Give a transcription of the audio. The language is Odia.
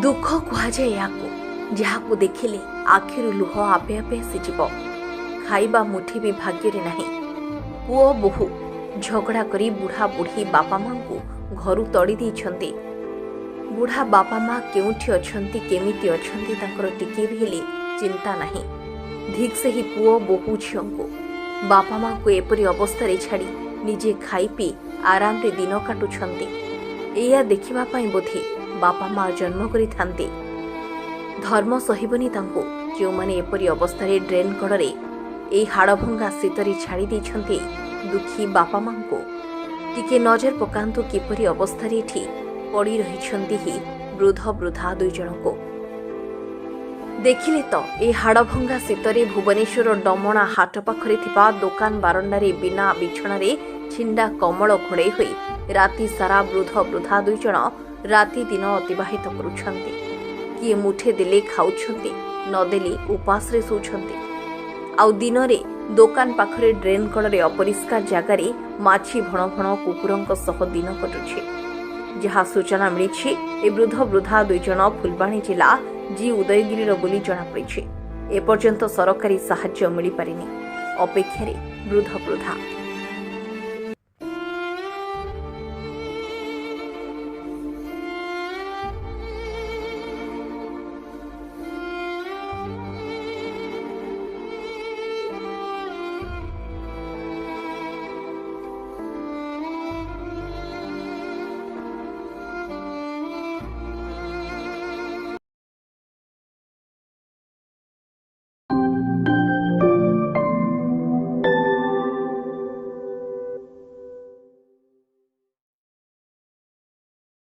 ଦୁଃଖ କୁହାଯାଏ ଏହାକୁ, ଯାହାକୁ ଦେଖିଲେ ଆଖିରୁ ଲୁହ ଆପେ ଆପେ ଆସିଯିବ। ଖାଇବା ମୁଠି ବି ଭାଗ୍ୟରେ ନାହିଁ। ପୁଅ ବୋହୂ ଝଗଡ଼ା କରି ବୁଢ଼ା ବୁଢ଼ୀ ବାପା ମା'ଙ୍କୁ ଘରୁ ତଡ଼ି ଦେଇଛନ୍ତି। ବୁଢ଼ା ବାପା ମା' କେଉଁଠି ଅଛନ୍ତି, କେମିତି ଅଛନ୍ତି, ତାଙ୍କର ଟିକିଏ ବି ହେଲେ ଚିନ୍ତା ନାହିଁ। ଠିକ୍ ସେହି ପୁଅ ବୋହୂ ଝିଅଙ୍କୁ ବାପା ମା'ଙ୍କୁ ଏପରି ଅବସ୍ଥାରେ ଛାଡ଼ି ନିଜେ ଖାଇ ପିଇ ଆରାମରେ ଦିନ କାଟୁଛନ୍ତି। ଏଇଆ ଦେଖିବା ପାଇଁ ବୋଧେ ବାପା ମା' ଜନ୍ମ କରିଥାନ୍ତି। ଧର୍ମ ସହିବନି ତାଙ୍କୁ, ଯେଉଁମାନେ ଏପରି ଅବସ୍ଥାରେ ଡ୍ରେନ୍ କଡ଼ରେ ଏହି ହାଡ଼ଭଙ୍ଗା ଶୀତରେ ଛାଡ଼ି ଦେଇଛନ୍ତି ଦୁଃଖୀ ବାପା ମା'ଙ୍କୁ। ଟିକେ ନଜର ପକାନ୍ତୁ କିପରି ଅବସ୍ଥାରେ ଏଠି ପଡ଼ି ରହିଛନ୍ତି ଏହି ବୃଦ୍ଧ ବୃଦ୍ଧା ଦୁଇଜଣଙ୍କୁ। ଦେଖିଲେ ତ ଏ ହାଡ଼ଭଙ୍ଗା ଶୀତରେ ଭୁବନେଶ୍ୱର ଡମଣା ହାଟ ପାଖରେ ଥିବା ଦୋକାନ ବାରଣ୍ଡାରେ ବିନା ବିଛଣାରେ ଛିଣ୍ଡା କମଳ ଘୋଡ଼େଇ ହୋଇ ରାତି ସାରା ବୃଦ୍ଧ ବୃଦ୍ଧା ଦୁଇଜଣ ରାତି ଦିନ ଅତିବାହିତ କରୁଛନ୍ତି। କିଏ ମୁଠେ ଦେଲେ ଖାଉଛନ୍ତି, ନଦେଲେ ଉପାସରେ ଶୋଉଛନ୍ତି। ଆଉ ଦିନରେ ଦୋକାନ ପାଖରେ ଡ୍ରେନ୍ କଡ଼ରେ ଅପରିଷ୍କାର ଜାଗାରେ ମାଛି ଭଣ ଭଣ କୁକୁରଙ୍କ ସହ ଦିନ କଟୁଛି। ଯାହା ସୂଚନା ମିଳିଛି, ଏ ବୃଦ୍ଧ ବୃଦ୍ଧା ଦୁଇଜଣ ଫୁଲବାଣୀ ଜିଲ୍ଲା ଜି ଉଦୟଗିରିର ବୋଲି ଜଣାପଡ଼ିଛି। ଏପର୍ଯ୍ୟନ୍ତ ସରକାରୀ ସାହାଯ୍ୟ ମିଳିପାରିନି। ଅପେକ୍ଷାରେ ବୃଦ୍ଧ ବୃଦ୍ଧା।